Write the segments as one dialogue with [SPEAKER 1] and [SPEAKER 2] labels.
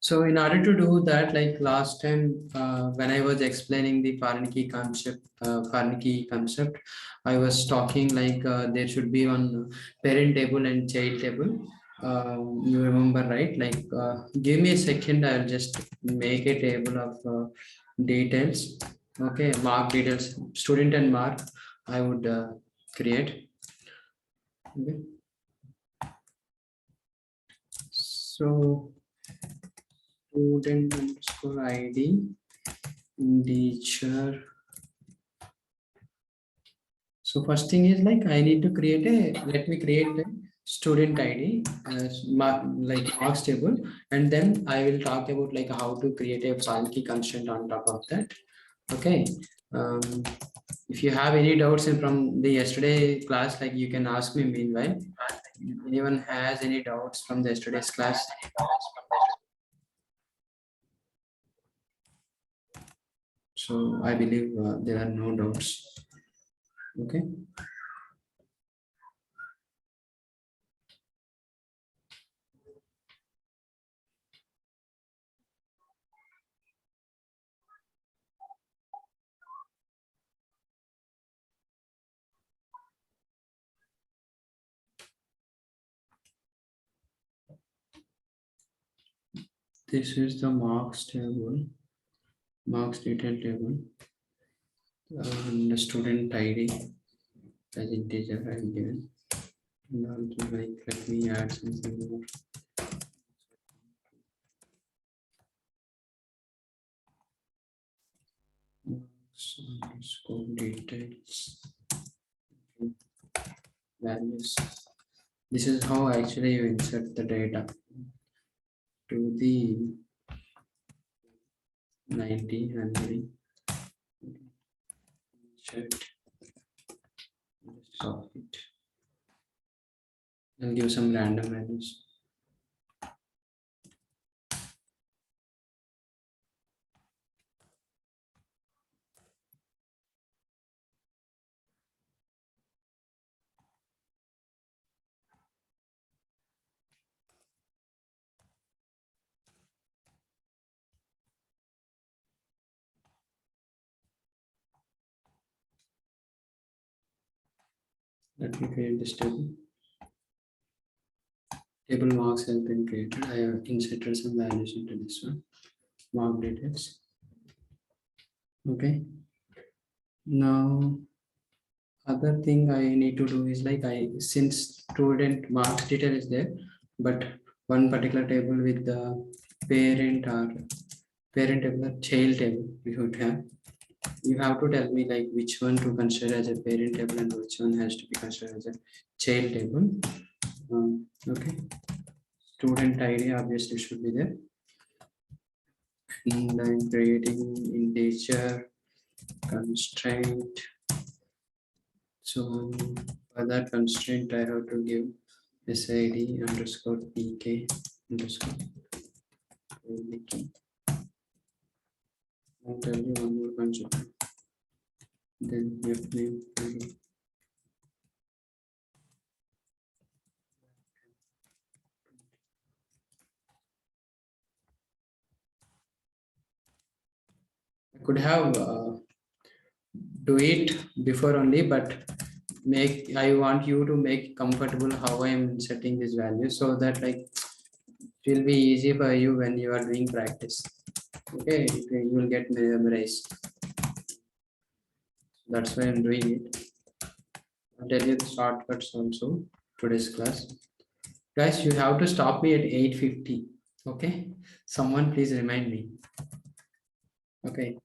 [SPEAKER 1] So in order to do that, like last time when I was explaining the foreign key concept, I was talking like there should be one parent table and child table. You remember, right? Like give me a second, I'll just make a table of details. Okay, mark details, student and mark. I would create. Okay. So student underscore ID integer. So first thing is like I need to create let me create a student ID like marks table, and then I will talk about like how to create a foreign key constraint on top of that. Okay. Um, if you have any doubts from the yesterday class, like you can ask me meanwhile. Anyone has any doubts from the yesterday's class? So I believe there are no doubts. Okay. This is the marks table, marks detail table, and the student ID as integer I given. And also like let me add something more. Marks underscore details values. This is how actually you insert the data to the 90 and insert, stop it, and give some random values. Let me create this table. Table marks has been created. I have inserted some values into this one. Mark details. Okay. Now, other thing I need to do is like since student marks detail is there, but one particular table with the parent or parent table or child table we should have. You have to tell me like which one to consider as a parent table and which one has to be considered as a child table. Okay. Student ID obviously should be there. And I'm creating integer constraint. So for that constraint, I have to give SID underscore PK underscore PK. I'll tell you one more concept. Then F name. I could have do it before only, but I want you to make comfortable how I am setting this value so that like it will be easy for you when you are doing practice. Okay, you will get memorized. That's why I'm doing it. I'll tell you the shortcuts also today's class. Guys, you have to stop me at 8:50. Okay, someone please remind me. Okay.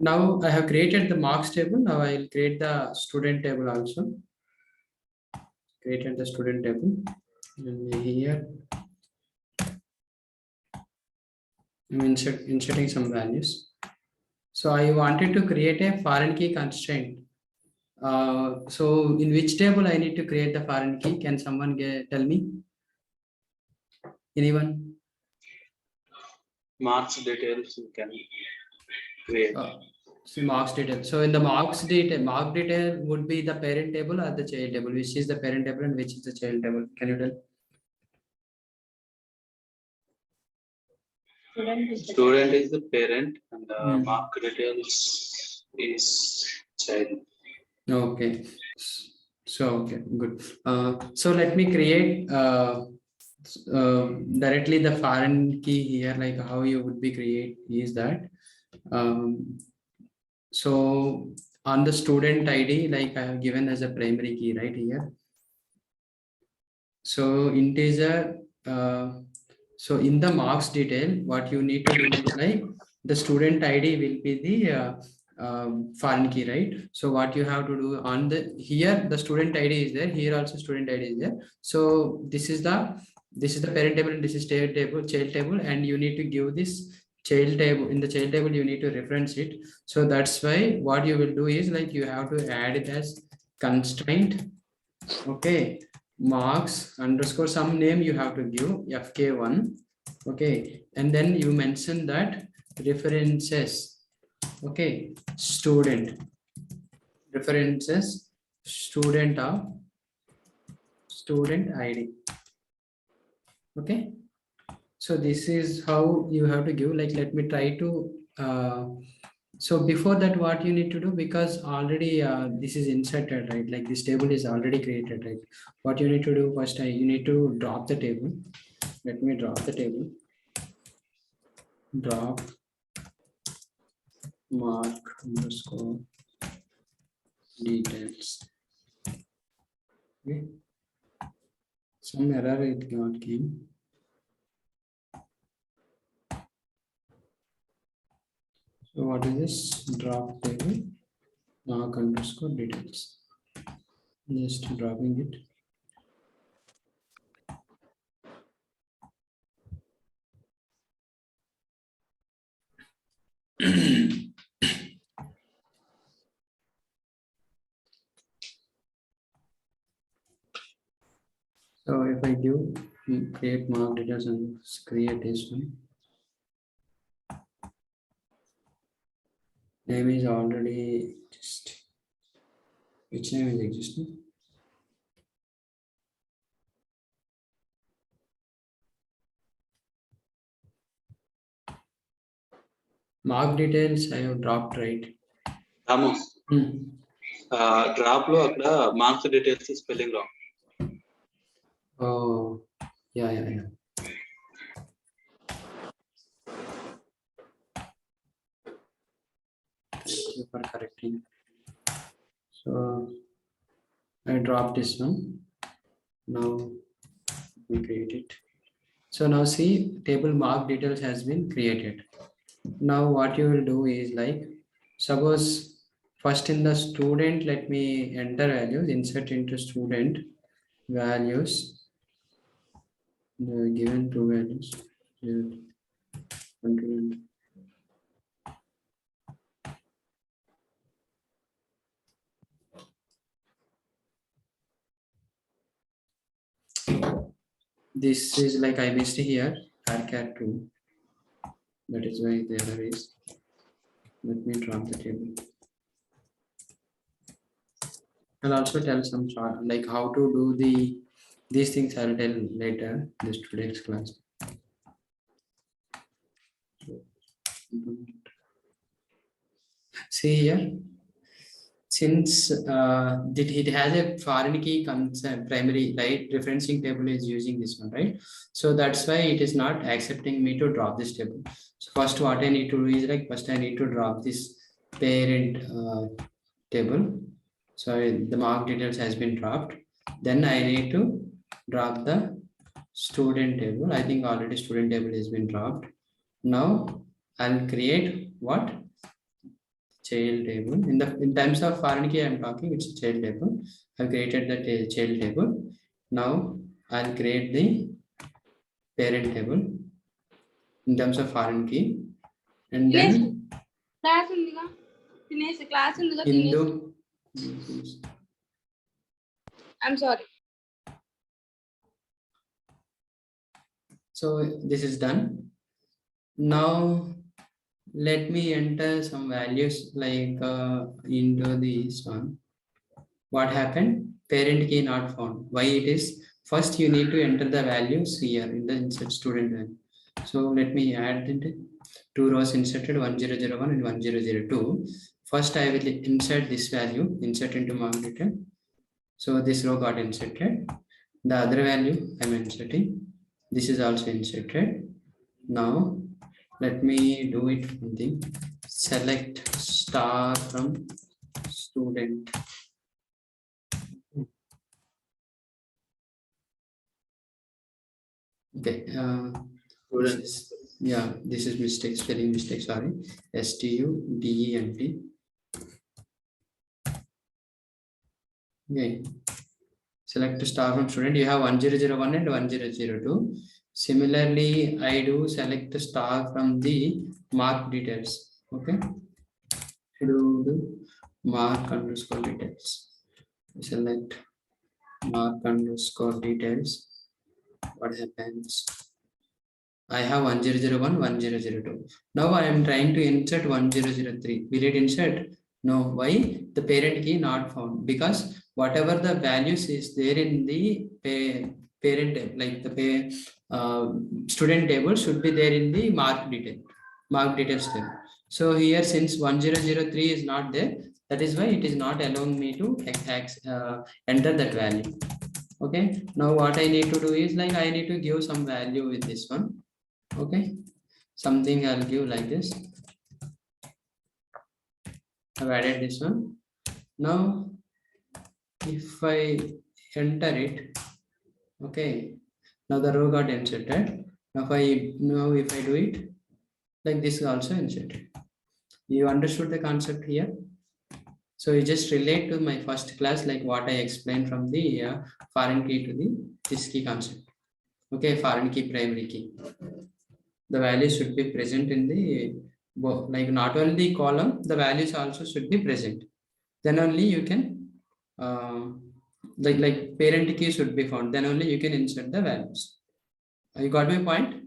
[SPEAKER 1] Now I have created the marks table. Now I will create the student table also. Created the student table. And here I'm inserting some values. So I wanted to create a foreign key constraint So in which table I need to create the foreign key? Can someone tell me? Anyone?
[SPEAKER 2] Marks details you can create.
[SPEAKER 1] So marks detail. So in the mark detail would be the parent table or the child table. Which is the parent table and which is the child table? Can you tell?
[SPEAKER 2] Student is the parent and mark details is child.
[SPEAKER 1] Okay. So okay, good. So let me create directly the foreign key here. Like how you would be create is that. So on the student ID, like I have given as a primary key right here. So integer. So in the marks detail, what you need to do is like the student ID will be the foreign key, right? So what you have to do on the here the student ID is there, here also student ID is there. So this is the parent table and this is child table, and you need to give this child table. In the child table you need to reference it. So that's why what you will do is like you have to add it as constraint. Okay, marks underscore some name you have to give fk1. Okay, and then you mention that references. Okay, student references student of student ID. Okay, so this is how you have to give. Like let me try to so before that what you need to do, because already this is inserted, right? Like this table is already created, right? What you need to do first, you need to drop the table. Let me drop the table. Drop mark underscore details. Okay, some error it got came. So what is this? Drop table mark underscore details. Just dropping it. So if I do create mark details and create this one, name is already just which name is existing? Mark details I have dropped, right?
[SPEAKER 2] Drop lo akkada marks details spelling wrong.
[SPEAKER 1] Oh, yeah. Thank you for correcting. So I dropped this one. Now we create it. So now see, table mark details has been created. Now what you will do is like, suppose first in the student, let me enter values, insert into student values, the given two values. This is like I missed here, arcat 2. That is why the error is. Let me drop the table. I'll also tell some chart like how to do these things. I'll tell later this today's class. See here, since it has a foreign key concept primary, right? Referencing table is using this one, right? So that's why it is not accepting me to drop this table. So first what I need to do is like first I need to drop this parent table. So the mark details has been dropped. Then I need to drop the student table. I think already student table has been dropped. Now I'll create what? Child table. In terms of foreign key I'm talking, it's a child table. I've created the child table. Now I'll create the parent table in terms of foreign key. And then
[SPEAKER 3] class I'm sorry.
[SPEAKER 1] So this is done. Now let me enter some values like into this one. What happened? Parent key not found. Why it is? First you need to enter the values here in the insert student value. So let me add it. Two rows inserted 1001 and 1002. First I will insert this value, insert into mark detail. So this row got inserted. The other value I'm inserting. This is also inserted. Now let me do it one thing. Select star from student. Okay. This is mistake, spelling mistake. Sorry. STUDENT. Okay. Select star from student. You have 1001 and 1002. Similarly, I do select star from the mark details. Okay. I do the mark underscore details. Select mark underscore details. What happens? I have 1001, 1002. Now I am trying to insert 1003. Will it insert? No. Why? The parent key not found. Because whatever the values is there in the parent table, like the student table should be there in the mark details table. So here, since 1003 is not there, that is why it is not allowing me to enter that value. Okay. Now what I need to do is like I need to give some value with this one. Okay, something I'll give like this. I've added this one. Now if I enter it, okay, now the row got inserted. Now if I do it like this is also inserted. You understood the concept here? So you just relate to my first class, like what I explained from the foreign key to the this key concept. Okay, foreign key, primary key. The values should be present in the, like not only the column, the values also should be present. Then only you can like parent key should be found. Then only you can insert the values. You got my point?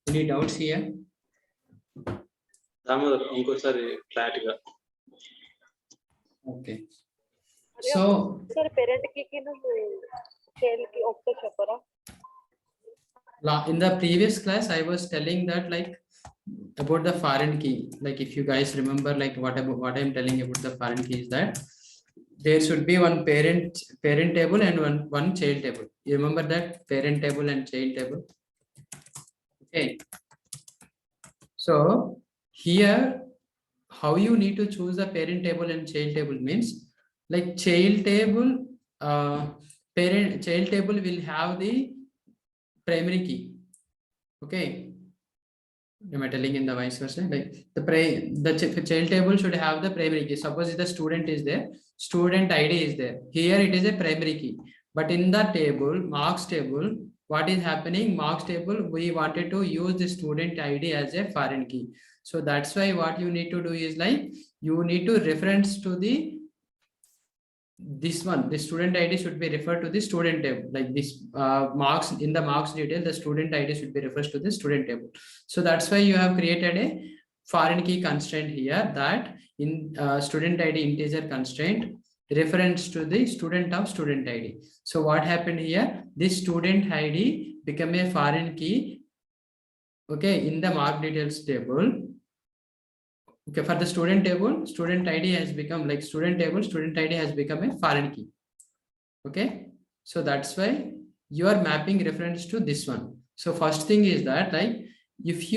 [SPEAKER 1] Any doubts here? Okay. So
[SPEAKER 3] parent key
[SPEAKER 1] in the previous class, I was telling that like about the foreign key. Like if you guys remember, like what I'm telling about the foreign key is that there should be one parent table and one child table. You remember that parent table and child table? Okay. So here, how you need to choose the parent table and child table means like child table, child table will have the primary key. Okay. Am I telling in the vice versa? Like the child table should have the primary key. Suppose the student is there, student ID is there. Here it is a primary key. But in the table, marks table, what is happening? Marks table, we wanted to use the student ID as a foreign key. So that's why what you need to do is like you need to reference to the this one, the student ID should be referred to the student table. Like this marks in the marks detail, the student ID should be refers to the student table. So that's why you have created a foreign key constraint here that in student ID integer constraint reference to the student of student ID. So what happened here? This student ID become a foreign key. Okay, in the mark details table. Okay, for the student table, student ID has become like student table, student ID has become a foreign key. Okay, so that's why you are mapping reference to this one. So first thing is that like if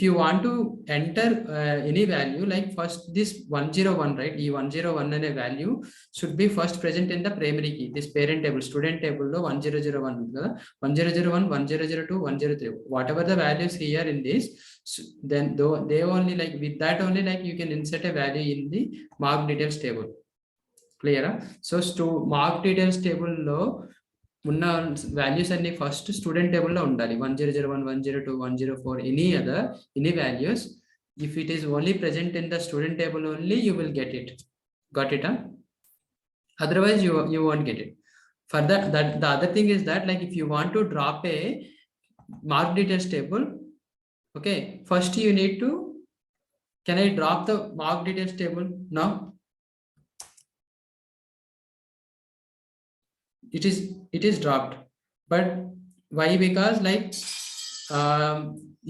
[SPEAKER 1] you want to enter any value, like first this 101, right? E101 and a value should be first present in the primary key, this parent table, student table, 1001, 1001, 1002, 103, whatever the values here in this, then though they only like with that only like you can insert a value in the mark details table. Clear? So mark details table lo ఉన్న values and first student table lo undali 1001 102 104 any values. If it is only present in the student table only, you will get it. Got it? Huh? Otherwise you won't get it. For that the other thing is that, like, if you want to drop a mark details table, okay, first you need to, can I drop the mark details table now? It is dropped, but why? Because like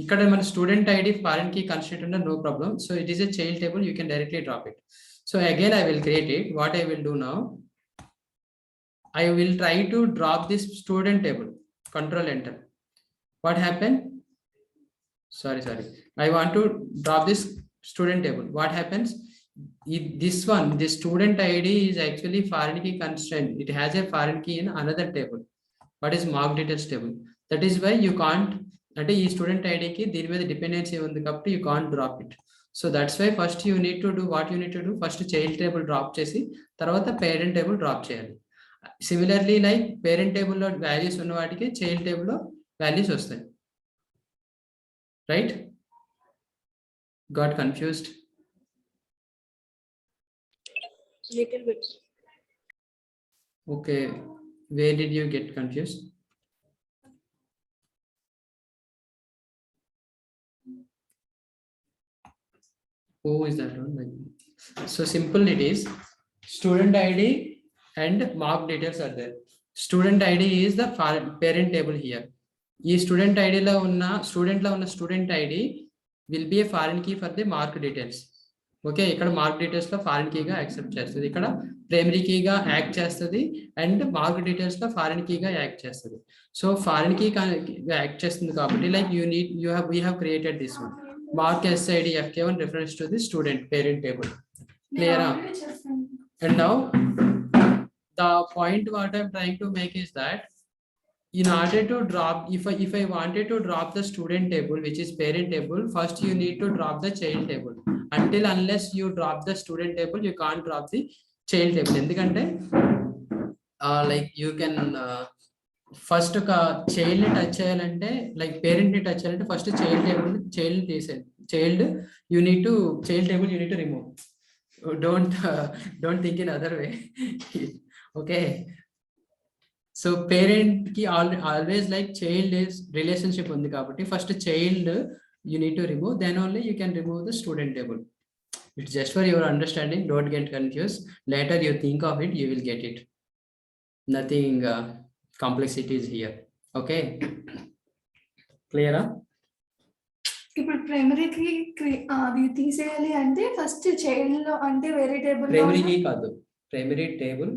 [SPEAKER 1] ఇక్కడ మన student ID foreign key constraint ఉన్న no problem, so it is a child table, you can directly drop it. So again I will create it. What I will do now, I will try to drop this student table. Control enter. What happened? Sorry, I want to drop this student table. What happens? This one, the student ID is actually foreign key constraint. It has a foreign key in another table. What is mark details table? That is why you can't, అంటే ఈ student ఐడికి దీని మీద dependency ఉంది కాబట్టి you can't drop it. So that's why first you need to do what you need to do, first child table drop చేసి తర్వాత parent table drop చేయాలి. సిమిలర్లీ లైక్ పేరెంట్ టేబుల్లో వాల్యూస్ ఉన్న వాటికి చైల్డ్ టేబుల్లో వాల్యూస్ వస్తాయి. Right? Got confused?
[SPEAKER 3] Little bit.
[SPEAKER 1] Okay, where did you get confused? Who is that one? Like, so simple it is. Student ID and mark details are there. Student ID is the parent table here. This student ID la unna student ID will be a foreign key for the mark details. Okay, ikkada mark details lo foreign key ga accept chestadi, ikkada primary key ga act chestadi, and mark details lo foreign key ga act chestadi. So foreign key ga act chestundi kabatti, like we have created this one. Mark SID FK1 reference to the student parent table. Clear? And now the point what I'm trying to make is that in order to drop, if I wanted to drop the student table, which is parent table, first you need to drop the child table. Until unless you drop the student table, you can't drop the child table. Endukante like you can first ఒక child ని touch చేయాలంటే, like parent ని touch చేయాలంటే first child తీసేయాలి. Child table you need to remove. Don't think in other way. Okay, so parent కి always like child is relationship ఉంది కాబట్టి first child you need to remove, then only you can remove the student table. It's just for your understanding, don't get confuse. Later you think of it, you will get it. Nothing complexity is here. Okay, clear?
[SPEAKER 4] ఇప్పుడు ప్రైమరీకి అది తీసేయాలి అంటే first child లో అంటే వేరే table
[SPEAKER 1] primary key కాదు, primary table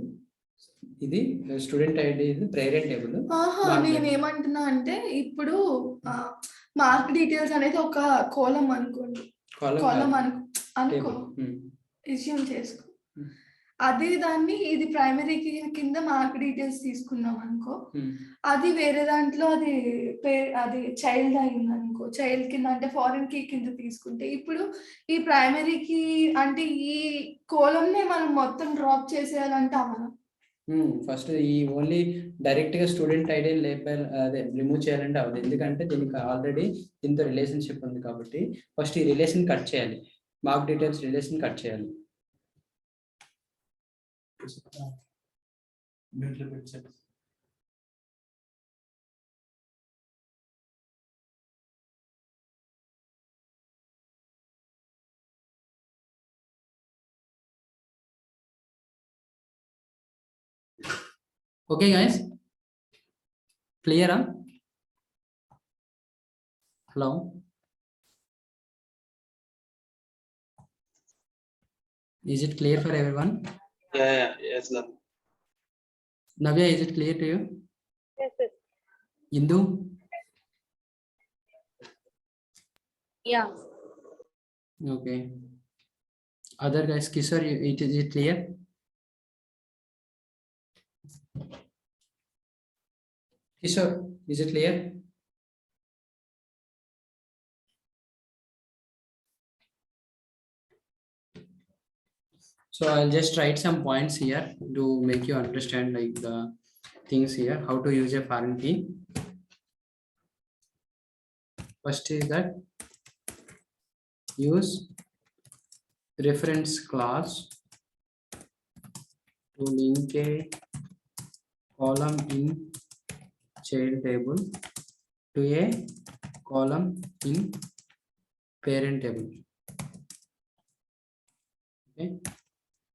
[SPEAKER 1] ఇది student ID, ఇది పేరెంట్ టేబుల్.
[SPEAKER 4] నేను ఏమంటున్నా అంటే ఇప్పుడు మార్క్ డీటెయిల్స్ అనేది ఒక కోలం అనుకోండి, కోలం అనుకో విషయం చేసుకో, అదే దాన్ని ఇది ప్రైమరీ కింద మార్క్ డీటెయిల్స్ తీసుకున్నాం అనుకో, అది వేరే దాంట్లో అది చైల్డ్ అయింది అనుకో, చైల్డ్ కింద అంటే ఫారెన్ కీ కింద తీసుకుంటే, ఇప్పుడు ఈ ప్రైమరీకి అంటే ఈ కోలంనే మనం మొత్తం డ్రాప్ చేసేయాలంటే మనం
[SPEAKER 1] ఫస్ట్ ఈ ఓన్లీ డైరెక్ట్ గా స్టూడెంట్ ఐడి లేబల్ అదే రిమూవ్ చేయాలంటే అవ్వదు, ఎందుకంటే దీనికి ఆల్రెడీ దీంతో రిలేషన్షిప్ ఉంది కాబట్టి ఫస్ట్ ఈ రిలేషన్ కట్ చేయాలి, మార్క్ డీటెయిల్స్ రిలేషన్ కట్ చేయాలి. Okay guys, clear? Hello? Is it clear for everyone?
[SPEAKER 2] Yes sir.
[SPEAKER 1] Navya, is it clear to you?
[SPEAKER 3] Yes, sir.
[SPEAKER 1] Indu?
[SPEAKER 3] Yeah.
[SPEAKER 1] Okay. Other guys, Kishore, is it clear? Kishore, is it clear? So I'll just write some points here to make you understand like the things here, how to use a foreign key. First is that use reference class to link a column in child table to a column in parent table. Okay,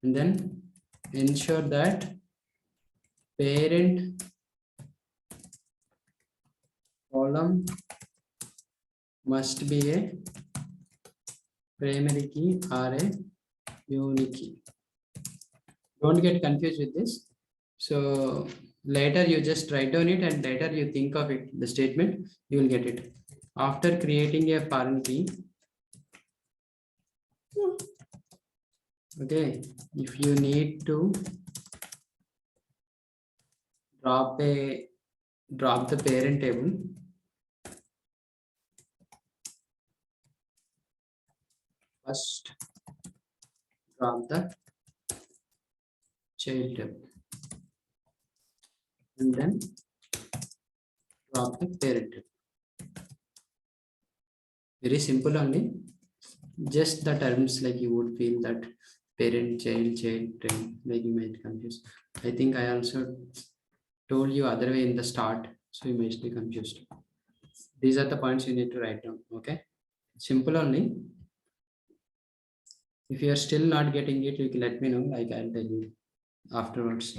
[SPEAKER 1] and then ensure that parent column must be a primary key or a unique key. Don't get confused with this. So later you just write down it and later you think of it, the statement, you will get it. After creating a foreign key, okay, if you need to drop the parent table, first drop the child table and then drop the parent table. Very simple only. Just the terms, like you would feel that parent, child, like you might confuse. I think I also told you other way in the start, so you might be confused. These are the points you need to write down. Okay, simple only. If you are still not getting it, you can let me know, like I'll tell you afterwards.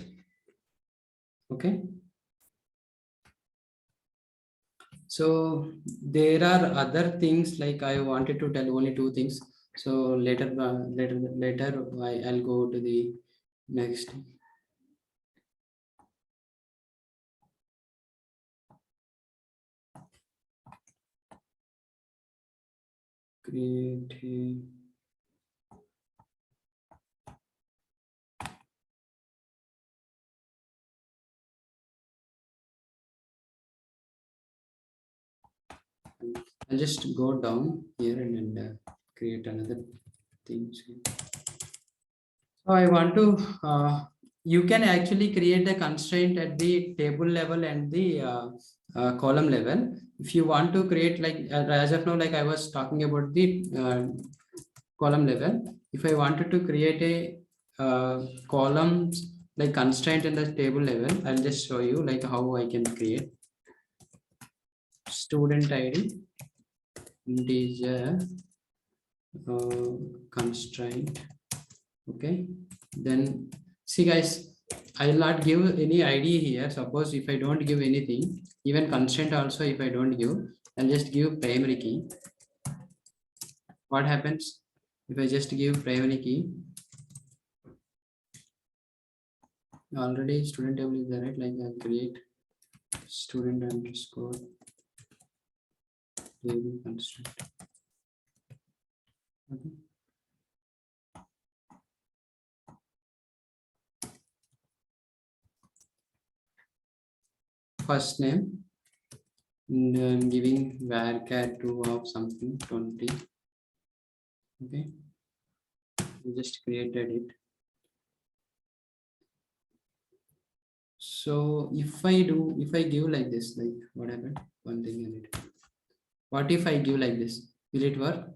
[SPEAKER 1] Okay, so there are other things, like I wanted to tell only 2 things. So later I'll go to the next. Create I'll just go down here and create another thing. So I want to, you can actually create the constraint at the table level and the column level. If you want to create, like as of now, like I was talking about the column level. If I wanted to create a columns like constraint in the table level, I'll just show you like how I can create student ID integer constraint. Okay, then see guys, I will not give any ID here. Suppose if I don't give anything, even constraint also, if I don't give, I'll just give primary key. What happens if I just give primary key? Already student table is there, right? Like I'll create student underscore table constraint. Okay. First name, and I'm giving varchar 2 of something 20. Okay, we just created it. So if I give like this, like what happened? One thing I need. What if I give like this? Will it work?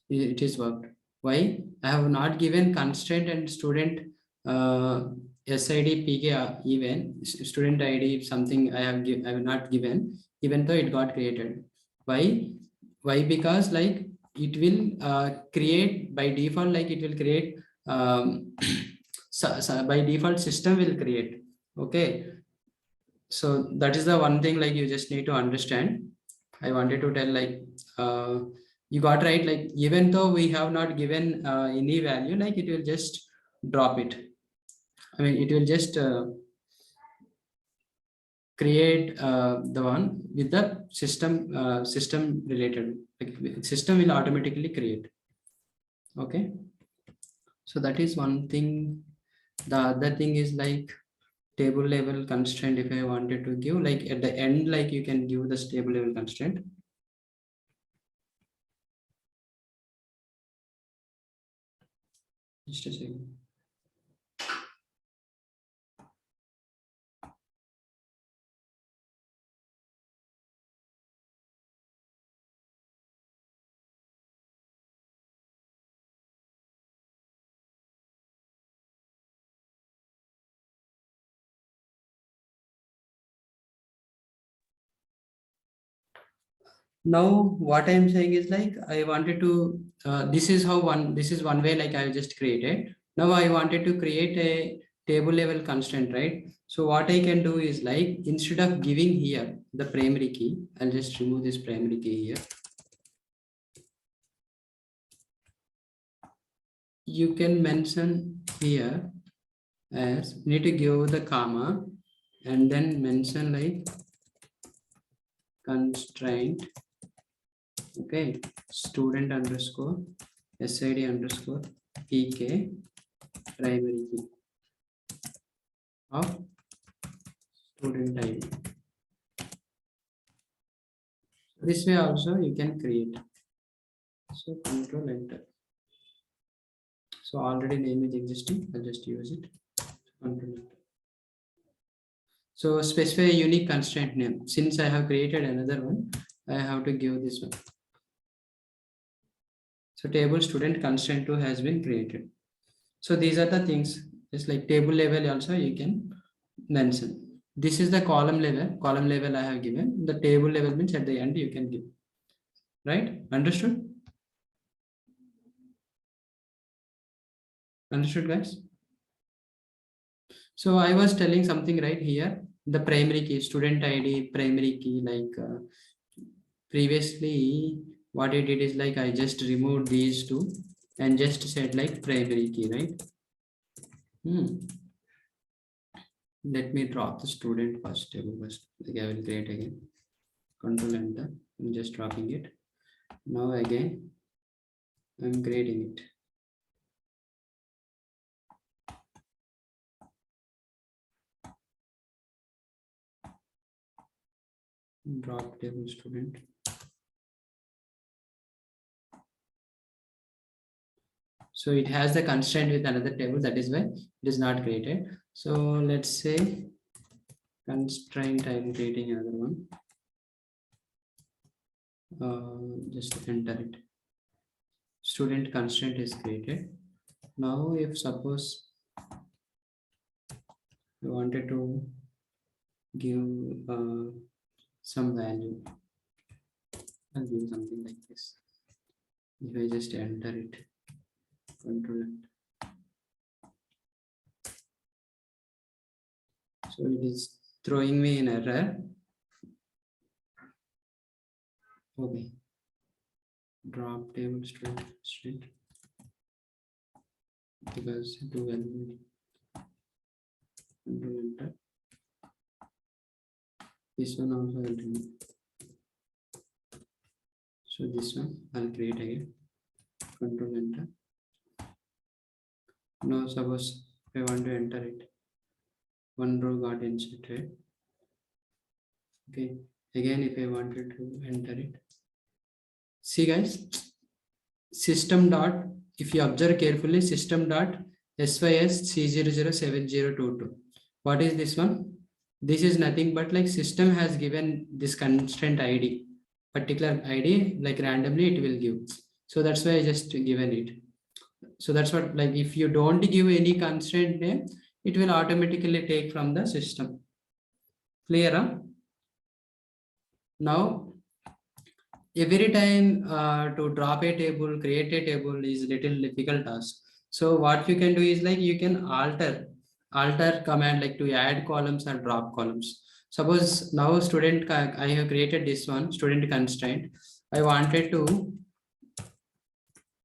[SPEAKER 1] It is worked. Why? I have not given constraint and student SID PK even student ID something I have not given, even though it got created. Why? Because like it will create by default, like it will create so by default system will create. Okay, so that is the one thing, like you just need to understand. I wanted to tell, like you got right, like even though we have not given any value, like it will just drop it. I mean, it will just create the one with the system related, like system will automatically create. Okay, so that is one thing. The other thing is like table level constraint. If I wanted to give, like at the end, like you can give this table level constraint. Just a second. Now what I am saying is like I wanted to this is one way like I just created. Now I wanted to create a table level constraint, right? So what I can do is like instead of giving here the primary key, I'll just remove this primary key here. You can mention here as need to give the comma and then mention like constraint, okay, student underscore SID underscore PK primary key of student ID. This way also you can create. So control enter. So already name is existing. I'll just use it. Control enter. So specify a unique constraint name. Since I have created another one, I have to give this one. So table student constraint 2 has been created. So these are the things. Just like table level also you can mention. This is the column level. Column level I have given. The table level means at the end you can give. Right? Understood? Understood, guys? So I was telling something right here. The primary key, student ID, primary key, like previously what I did is like I just removed these two and just said like primary key, right? Let me drop the student first table first. Like I will create again. Control enter. I'm just dropping it. Now again, I'm creating it. Drop table student. So it has the constraint with another table. That is why it is not created. So let's say constraint. I'm creating another one. Just enter it. Student constraint is created. Now if suppose I wanted to give some value, I'll give something like this. If I just enter it, control it. So it is throwing me an error. Okay. Drop table student because do value. Control enter. This one also will remove. So this one I'll create again. Control enter. Now suppose I want to enter it. One row got inserted. Okay. Again, if I wanted to enter it. See guys, system dot, if you observe carefully, system dot sys c007022. What is this one? This is nothing but like system has given this constraint ID, particular ID, like randomly it will give. So that's why I just given it. So that's what, like if you don't give any constraint name, it will automatically take from the system. Clear? Huh? Now every time to drop a table, create a table is little difficult task. So what you can do is like you can alter command like to add columns and drop columns. Suppose now student, I have created this one student constraint. I wanted to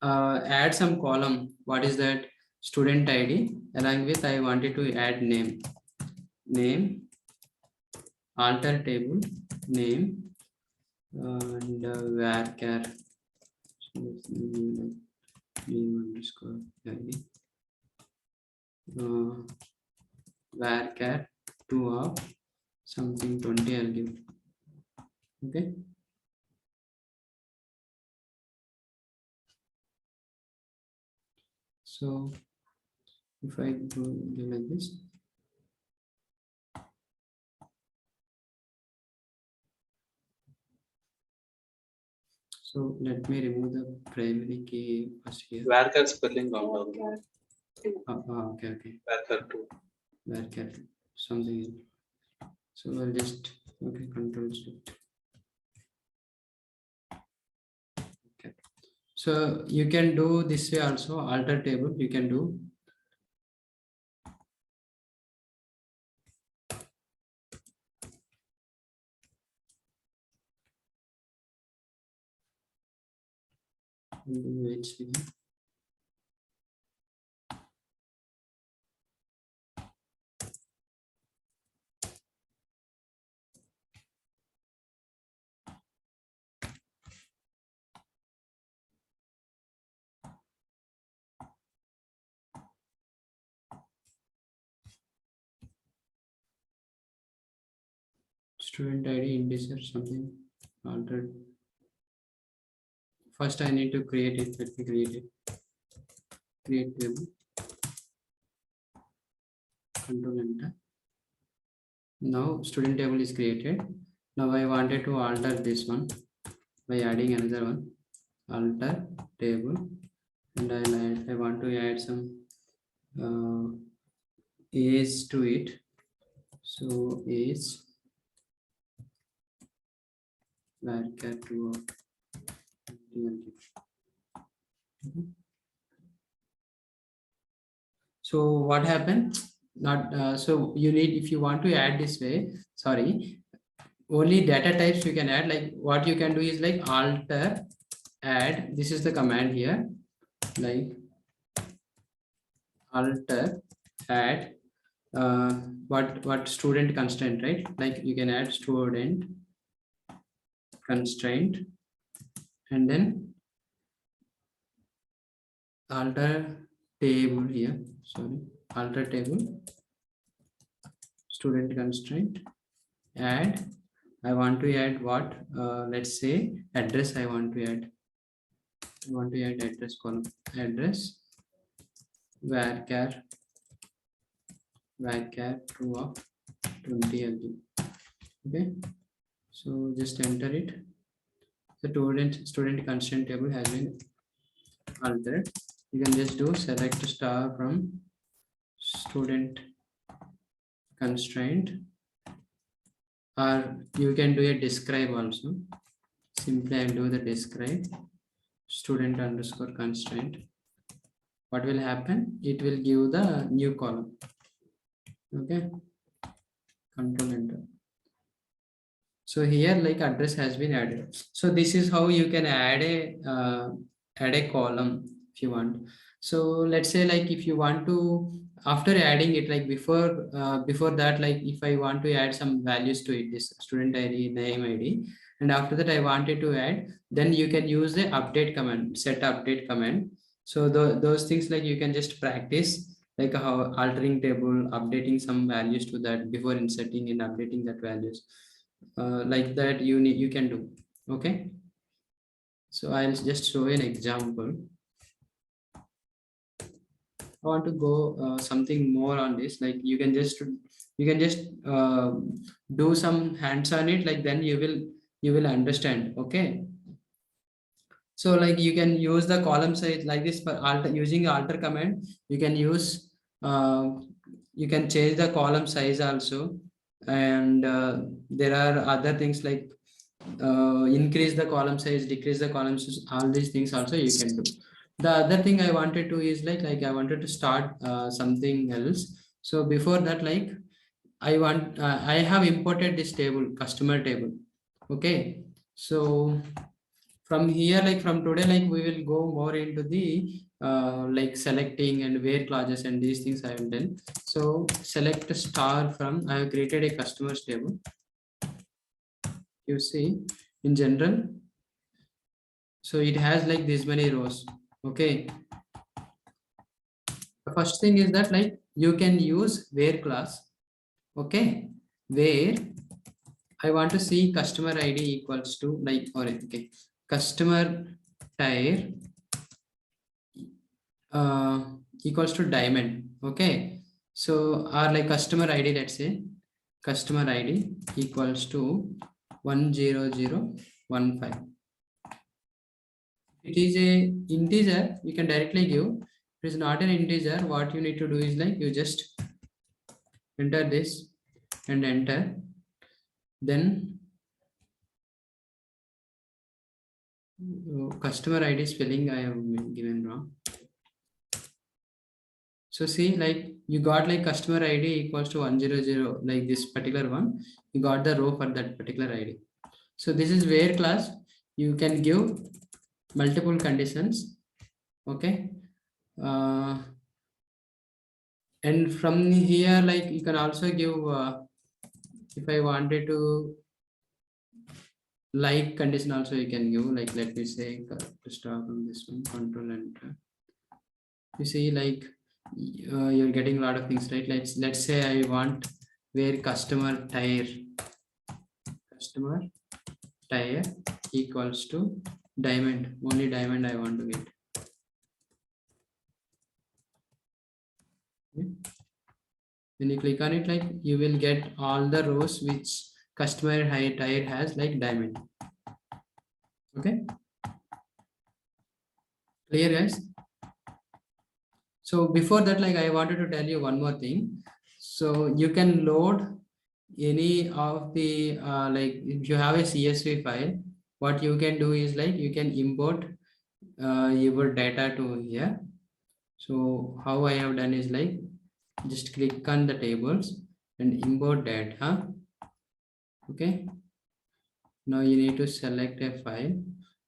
[SPEAKER 1] add some column. What is that? Student ID. Along with I wanted to add name, alter table name, and varchar name underscore id, varchar 2 of something 20 I'll give. Okay. So if I do like this, so let me remove the primary key first here.
[SPEAKER 2] Varchar spelling wrong.
[SPEAKER 1] Okay.
[SPEAKER 2] Varchar 2.
[SPEAKER 1] Varchar something. So I'll just okay control shift. So you can do this way also, alter table you can do. Wait, student ID integer something altered. First I need to create it. Let me create it. Create table. Control enter. Now student table is created. Now I wanted to alter this one by adding another one. Alter table, and I want to add some age to it. So age varchar 2 of So what happened? Not so you need, if you want to add this way, sorry, only data types you can add. Like what you can do is like alter add. This is the command here, like alter add what student constraint, right? Like you can add student constraint and then alter table here, sorry, alter table student constraint add. I want to add what, let's say address. I want to add address column, address varchar 2 of 20 LG. Okay, so just enter it. The student constraint table has been altered. You can just do select star from student constraint, or you can do a describe also. Simply I do the describe student underscore constraint. What will happen? It will give the new column. Okay, control enter. So here like address has been added. So this is how you can add a column if you want. So let's say like if you want to, after adding it, like before that, like if I want to add some values to it, this student ID, name ID, and after that I wanted to add, then you can use the update command, set update command. So those things like you can just practice, like how altering table, updating some values to that before inserting and updating that values. Like that you can do. Okay, so I'll just show an example. I want to go something more on this, like you can just do some hands on it, like then you will understand. Okay, so like you can use the column size like this for alter, using alter command. You can use you can change the column size also, and there are other things like increase the column size, decrease the column size, all these things also you can do. The other thing I wanted to is like I wanted to start something else. So before that, like I have imported this table, customer table. Okay, so from here, like from today, like we will go more into the like selecting and where clauses and these things I have done. So select star from, I have created a customers table. You see in general, so it has like this many rows. Okay, the first thing is that like you can use where class. Okay, where I want to see customer ID equals to like, or okay, customer tire equals to diamond. Okay, so or like customer ID, let's say customer ID equals to 10015. It is a integer, you can directly give. If it is not an integer, what you need to do is like you just enter this and enter, then customer ID spelling I have given wrong. So see, like you got like customer ID equals to 100, like this particular one, you got the row for that particular ID. So this is where class you can give multiple conditions. Okay. And from here, like you can also give, if I wanted to like condition also you can give, like let me say to start from this one, control enter. You see, like you're getting a lot of things, right? Let's say I want where customer tire equals to diamond, only diamond I want to get. Okay. When you click on it, like you will get all the rows which customer tire has, like diamond. Okay, clear guys? So before that, like I wanted to tell you one more thing. So you can load any of the like if you have a CSV file, what you can do is like you can import your data to here. So how I have done is like just click on the tables and import data. Okay, now you need to select a file.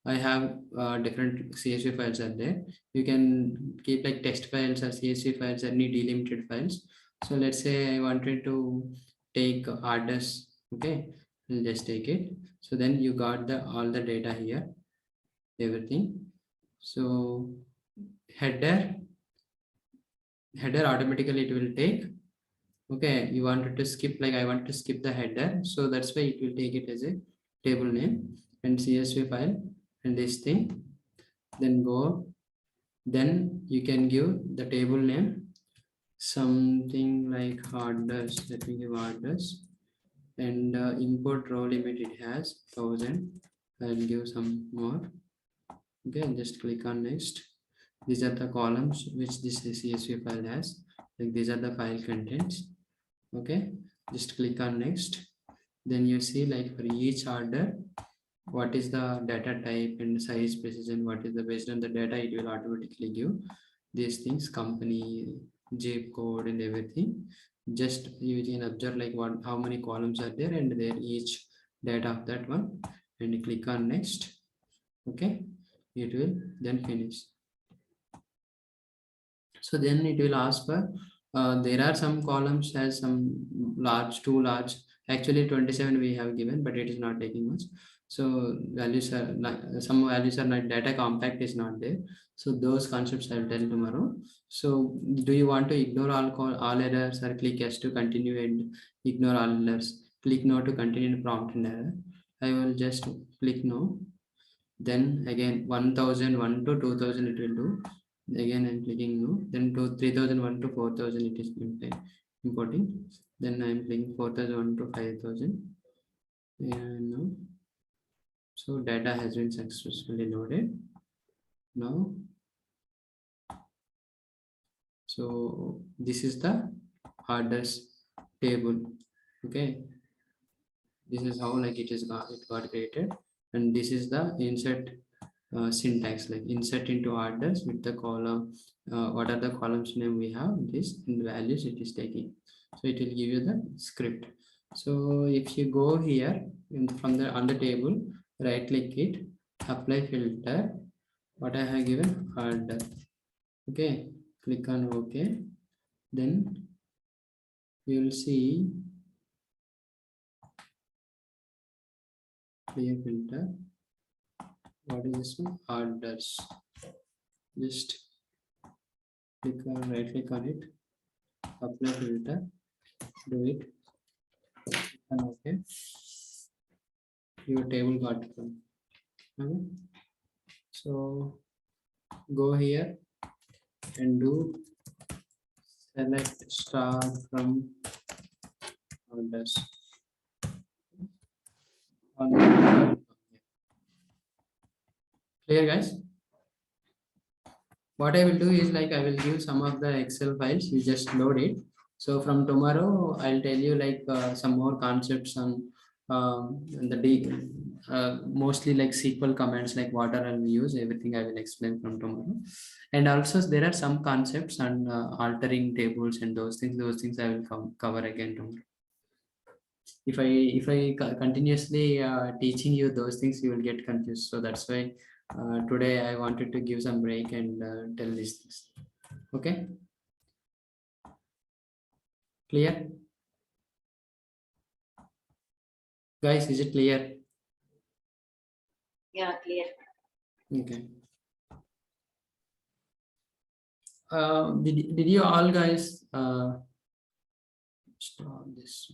[SPEAKER 1] I have different CSV files are there. You can keep like text files or CSV files, any delimited files. So let's say I wanted to take orders. Okay, I'll just take it. So then you got the all the data here, everything. So header automatically it will take. Okay, you wanted to skip, like I want to skip the header, so that's why it will take it as a table name and CSV file and this thing. Then go, then you can give the table name something like orders. Let me give orders, and import row limit it has 1000. I'll give some more. Okay, just click on next. These are the columns which this CSV file has. Like these are the file contents. Okay, just click on next. Then you see like for each order, what is the data type and size precision, what is the based on the data, it will automatically give these things, company, zip code and everything. Just you can observe like what how many columns are there and there each data of that one, and you click on next. Okay, it will then finish. So then it will ask for there are some columns has some large, too large. Actually 27 we have given, but it is not taking much. So values are not, some values are not, data compact is not there. So those concepts I will tell tomorrow. So do you want to ignore all errors, or click yes to continue and ignore all errors? Click no to continue prompt and error. I will just click no. Then again 1001 to 2000 it will do. Again I'm clicking no. Then to 3001 to 4000 it is importing. Then I'm clicking 4001 to 5000. And no. So data has been successfully loaded. Now, so this is the orders table. Okay, this is how like it got created, and this is the insert syntax, like insert into orders with the column. What are the columns name we have, this and the values it is taking. So it will give you the script. So if you go here from the on the table, right click it, apply filter, what I have given order. Okay, click on OK. Then you will see clear filter. What is this one? Orders. Just click on right click on it, apply filter, do it, and OK. Your table got come. Okay. So go here and do select star from orders. Clear guys? What I will do is like I will give some of the Excel files, you just load it. So from tomorrow I'll tell you like some more concepts on mostly like SQL commands, like what are I will use, everything I will explain from tomorrow. And also there are some concepts and altering tables and those things I will cover again tomorrow. If I continuously teaching you those things, you will get confused. So that's why today I wanted to give some break and tell these things. Okay, clear guys? Is it clear?
[SPEAKER 3] Yeah, clear.
[SPEAKER 1] Okay. Did you all guys stop this?